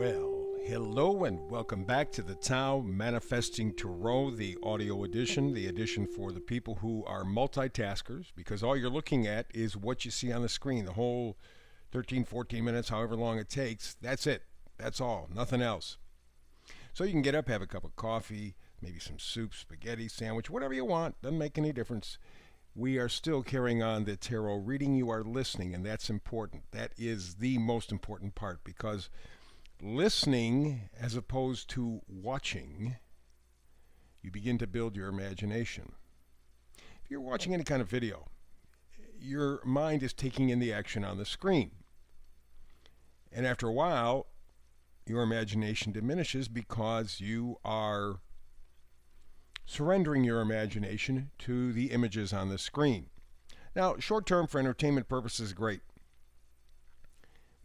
Well, hello and welcome back to the Tao Manifesting Tarot, the audio edition, the edition for the people who are multitaskers, because all you're looking at is what you see on the screen. The whole 13, 14 minutes, however long it takes, that's it. That's all, nothing else. So you can get up, have a cup of coffee, maybe some soup, spaghetti, sandwich, whatever you want. Doesn't make any difference. We are still carrying on the tarot reading. You are listening, and that's important. That is the most important part, because listening as opposed to watching, you begin to build your imagination. If you're watching any kind of video, your mind is taking in the action on the screen. And after a while, your imagination diminishes because you are surrendering your imagination to the images on the screen. Now, short term for entertainment purposes, great.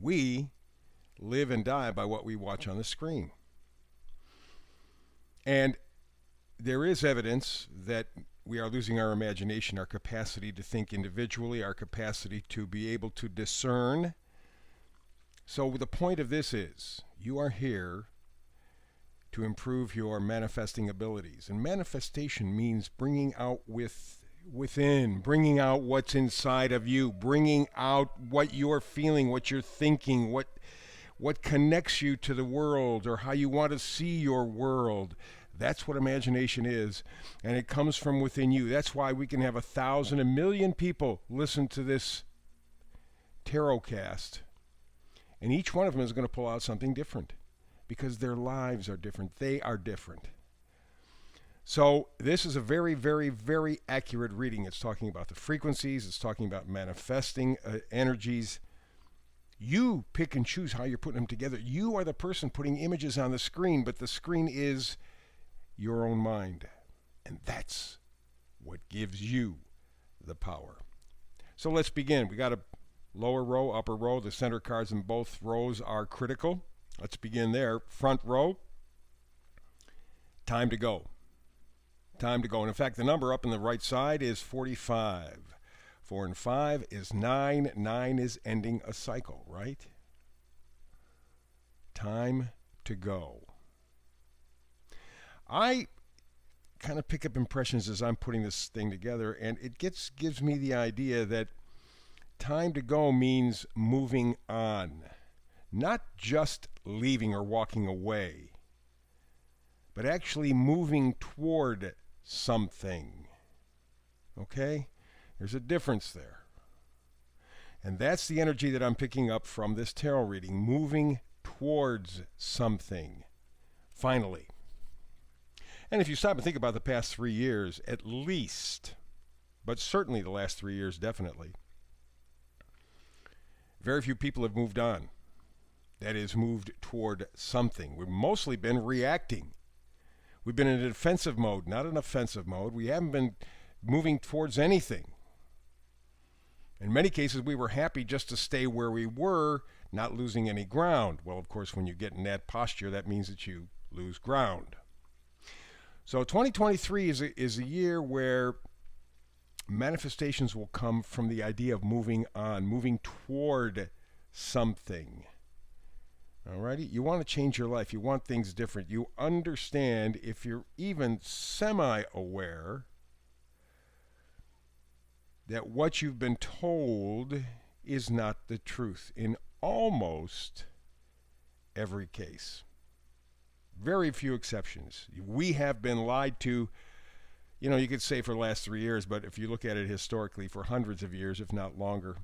We live and die by what we watch on the screen. And there is evidence that we are losing our imagination, our capacity to think individually, our capacity to be able to discern. So the point of this is, you are here to improve your manifesting abilities. And manifestation means bringing out within, bringing out what's inside of you, bringing out what you're feeling, what you're thinking, what connects you to the world, or how you want to see your world. That's what imagination is, and it comes from within you. That's why we can have 1,000, 1,000,000 people listen to this tarot cast, and each one of them is going to pull out something different, because their lives are different. They are different. So this is a very, very, very accurate reading. It's talking about the frequencies. It's talking about manifesting energies. You pick and choose how you're putting them together. You are the person putting images on the screen, but the screen is your own mind. And that's what gives you the power. So let's begin. We got a lower row, upper row. The center cards in both rows are critical. Let's begin there. Front row, time to go. Time to go. And in fact, the number up on the right side is 45. 4 and 5 is 9. 9 is ending a cycle, right? Time to go. I kind of pick up impressions as I'm putting this thing together, and it gives me the idea that time to go means moving on. Not just leaving or walking away, but actually moving toward something. Okay? There's a difference there. And that's the energy that I'm picking up from this tarot reading, moving towards something, finally. And if you stop and think about the past 3 years, at least, but certainly the last 3 years definitely, very few people have moved on. That is, moved toward something. We've mostly been reacting. We've been in a defensive mode, not an offensive mode. We haven't been moving towards anything. In many cases, we were happy just to stay where we were, not losing any ground. Well, of course, when you get in that posture, that means that you lose ground. So 2023 is a year where manifestations will come from the idea of moving on, moving toward something. Alrighty? You want to change your life. You want things different. You understand, if you're even semi-aware, that what you've been told is not the truth in almost every case. Very few exceptions. We have been lied to, you could say for the last 3 years, but if you look at it historically, for hundreds of years, if not longer.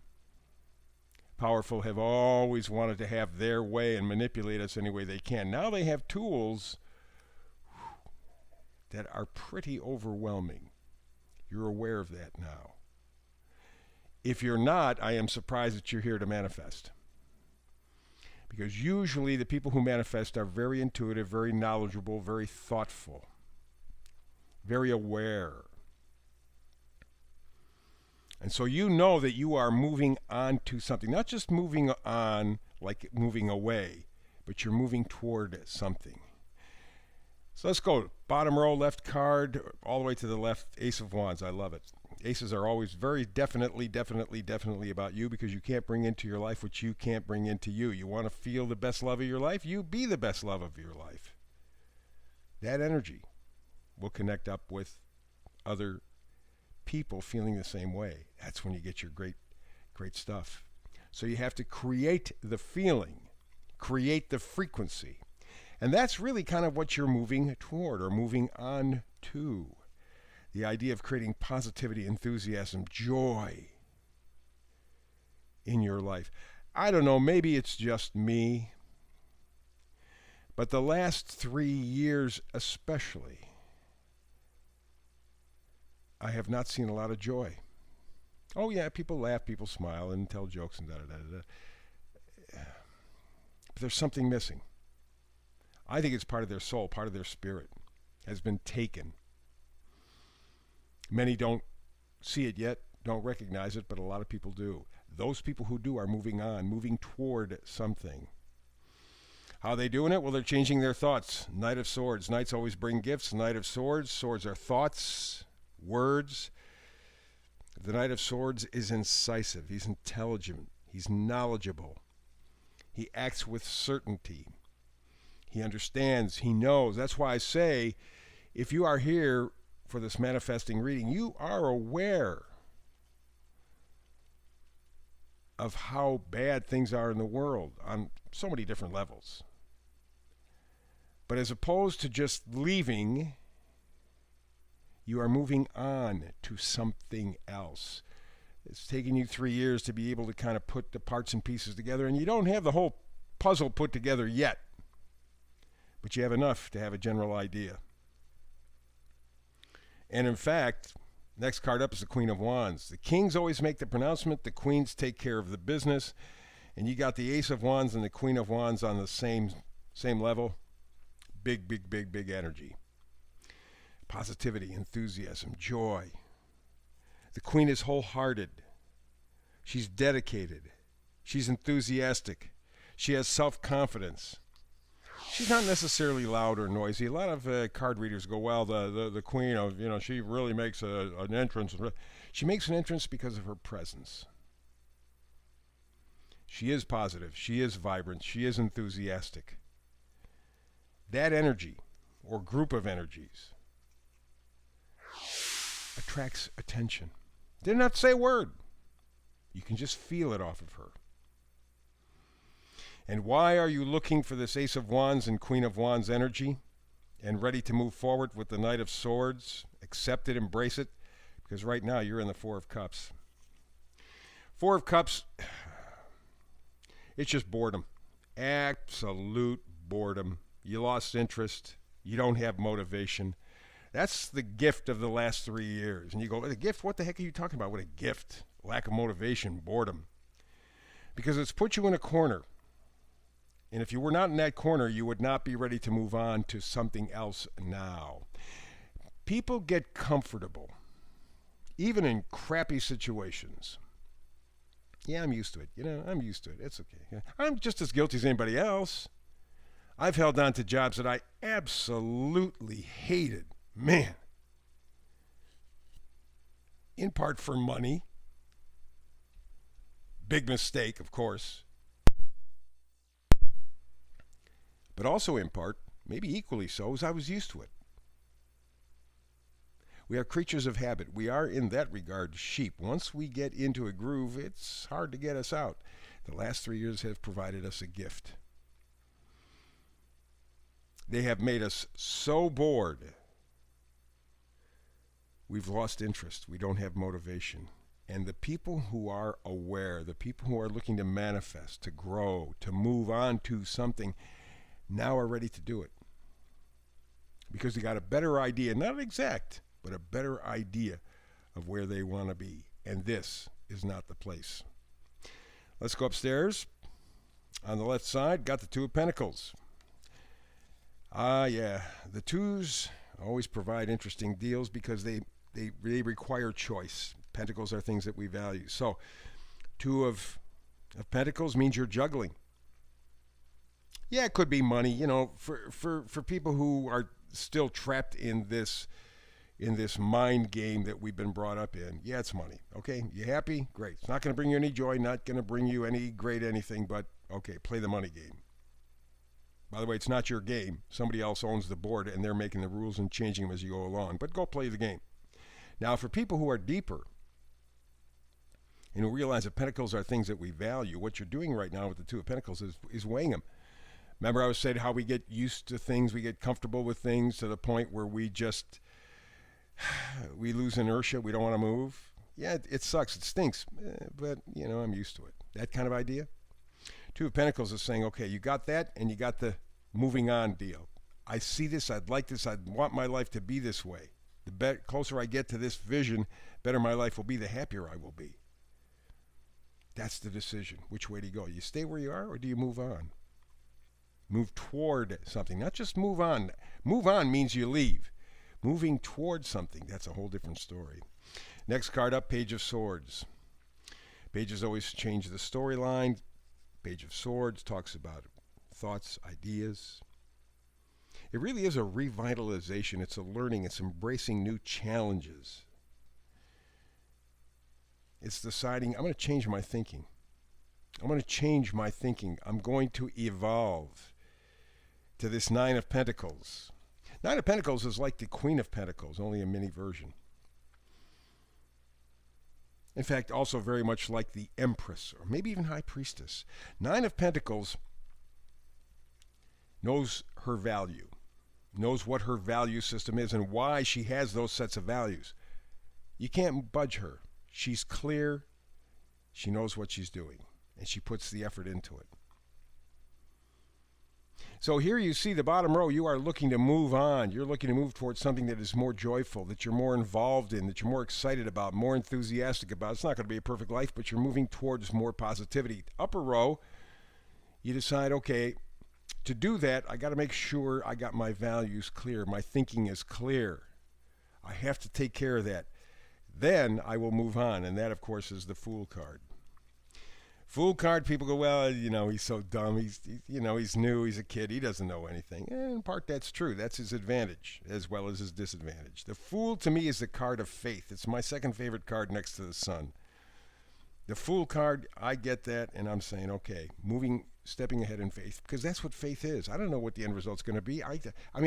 Powerful have always wanted to have their way and manipulate us any way they can. Now they have tools that are pretty overwhelming. You're aware of that now. If you're not, I am surprised that you're here to manifest. Because usually the people who manifest are very intuitive, very knowledgeable, very thoughtful, very aware. And so you know that you are moving on to something. Not just moving on like moving away, but you're moving toward something. So let's go. Bottom row, left card, all the way to the left, Ace of Wands. I love it. Aces are always very definitely about you, because you can't bring into your life what you can't bring into you. You want to feel the best love of your life? You be the best love of your life. That energy will connect up with other people feeling the same way. That's when you get your great stuff. So you have to create the feeling, create the frequency. And that's really kind of what you're moving toward or moving on to. The idea of creating positivity, enthusiasm, joy in your life. I don't know, maybe it's just me, but the last 3 years especially, I have not seen a lot of joy. Oh yeah, people laugh, people smile, and tell jokes and da-da-da-da-da. But there's something missing. I think it's part of their soul, part of their spirit has been taken. Many don't see it yet, don't recognize it, but a lot of people do. Those people who do are moving on, moving toward something. How are they doing it? Well, they're changing their thoughts. Knight of Swords. Knights always bring gifts. Knight of Swords. Swords are thoughts, words. The Knight of Swords is incisive. He's intelligent. He's knowledgeable. He acts with certainty. He understands. He knows. That's why I say, if you are here for this manifesting reading, you are aware of how bad things are in the world on so many different levels. But as opposed to just leaving, you are moving on to something else. It's taken you 3 years to be able to kind of put the parts and pieces together, and you don't have the whole puzzle put together yet, but you have enough to have a general idea. And in fact, next card up is the Queen of Wands. The kings always make the pronouncement, the queens take care of the business, and you got the Ace of Wands and the Queen of Wands on the same level. Big energy. Positivity, enthusiasm, joy. The Queen is wholehearted. She's dedicated. She's enthusiastic. She has self-confidence. She's not necessarily loud or noisy. A lot of card readers go, well, the Queen of, she really makes an entrance. She makes an entrance because of her presence. She is positive. She is vibrant. She is enthusiastic. That energy, or group of energies, attracts attention. Did not say a word. You can just feel it off of her. And why are you looking for this Ace of Wands and Queen of Wands energy and ready to move forward with the Knight of Swords? Accept it, embrace it, because right now you're in the Four of Cups. Four of Cups, it's just boredom. Absolute boredom. You lost interest. You don't have motivation. That's the gift of the last 3 years. And you go, a gift? What the heck are you talking about? What a gift. Lack of motivation, boredom. Because it's put you in a corner. And if you were not in that corner, you would not be ready to move on to something else now. People get comfortable, even in crappy situations. Yeah, I'm used to it. I'm used to it. It's okay. I'm just as guilty as anybody else. I've held on to jobs that I absolutely hated. Man. In part for money. Big mistake, of course. But also in part, maybe equally so, as I was used to it. We are creatures of habit. We are, in that regard, sheep. Once we get into a groove, it's hard to get us out. The last 3 years have provided us a gift. They have made us so bored, we've lost interest. We don't have motivation. And the people who are aware, the people who are looking to manifest, to grow, to move on to something, now are ready to do it. Because they got a better idea, not exact, but a better idea of where they want to be. And this is not the place. Let's go upstairs. On the left side, got the Two of Pentacles. Yeah, the twos always provide interesting deals because they require choice. Pentacles are things that we value. So, Two of Pentacles means you're juggling. Yeah, it could be money, for people who are still trapped in this in this mind game that we've been brought up in. Yeah, it's money. Okay, you happy? Great. It's not going to bring you any joy, not going to bring you any great anything, but okay, play the money game. By the way, it's not your game. Somebody else owns the board, and they're making the rules and changing them as you go along. But go play the game. Now, for people who are deeper and who realize that Pentacles are things that we value, what you're doing right now with the Two of Pentacles is weighing them. Remember I was saying how we get used to things, we get comfortable with things to the point where we lose inertia, we don't want to move. Yeah, it sucks, it stinks, but, I'm used to it. That kind of idea. Two of Pentacles is saying, okay, you got that, and you got the moving on deal. I see this, I'd like this, I'd want my life to be this way. The closer I get to this vision, better my life will be, the happier I will be. That's the decision. Which way do you go? You stay where you are, or do you move on? Move toward something, not just move on. Move on means you leave. Moving toward something, that's a whole different story. Next card up, Page of Swords. Pages always change the storyline. Page of Swords talks about thoughts, ideas. It really is a revitalization. It's a learning. It's embracing new challenges. It's deciding, I'm going to change my thinking. I'm going to change my thinking. I'm going to evolve to this Nine of Pentacles. Nine of Pentacles is like the Queen of Pentacles, only a mini version. In fact, also very much like the Empress, or maybe even High Priestess. Nine of Pentacles knows her value, knows what her value system is and why she has those sets of values. You can't budge her. She's clear. She knows what she's doing, and she puts the effort into it. So here you see the bottom row, you are looking to move on. You're looking to move towards something that is more joyful, that you're more involved in, that you're more excited about, more enthusiastic about. It's not going to be a perfect life, but you're moving towards more positivity. Upper row, you decide, okay, to do that, I got to make sure I got my values clear. My thinking is clear. I have to take care of that. Then I will move on, and that, of course, is the Fool card. Fool card, people go, well, he's so dumb. He's new. He's a kid. He doesn't know anything. And in part, that's true. That's his advantage as well as his disadvantage. The Fool, to me, is the card of faith. It's my second favorite card next to the Sun. The Fool card, I get that, and I'm saying, okay, stepping ahead in faith, because that's what faith is. I don't know what the end result's going to be. I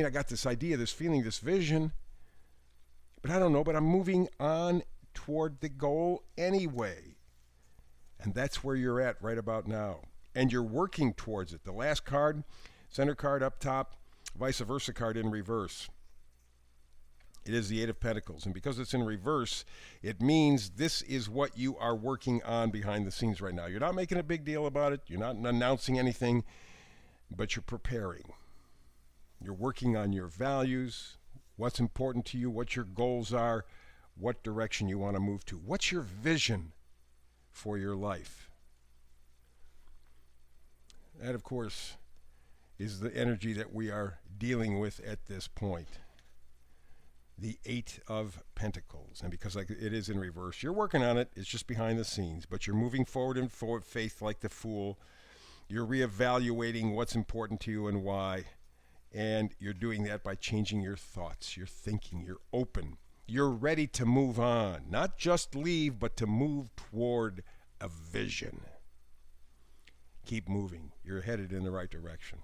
got this idea, this feeling, this vision, but I don't know, but I'm moving on toward the goal anyway. And that's where you're at right about now. And you're working towards it. The last card, center card up top, vice versa card in reverse. It is the Eight of Pentacles. And because it's in reverse, it means this is what you are working on behind the scenes right now. You're not making a big deal about it. You're not announcing anything, but you're preparing. You're working on your values, what's important to you, what your goals are, what direction you want to move to. What's your vision for your life? That, of course, is the energy that we are dealing with at this point. The Eight of Pentacles. And because it is in reverse, you're working on it. It's just behind the scenes, but you're moving forward in faith like the Fool. You're reevaluating what's important to you and why. And you're doing that by changing your thoughts, your thinking. You're open. You're ready to move on. Not just leave, but to move toward a vision. Keep moving. You're headed in the right direction.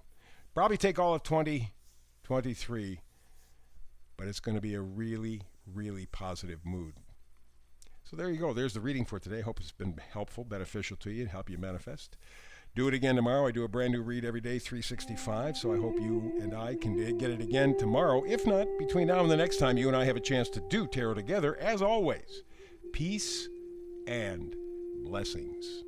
Probably take all of 2023, but it's going to be a really, really positive mood. So there you go. There's the reading for today. Hope it's been helpful, beneficial to you, and help you manifest. Do it again tomorrow. I do a brand new read every day, 365, so I hope you and I can get it again tomorrow. If not, between now and the next time you and I have a chance to do tarot together, as always, peace and blessings.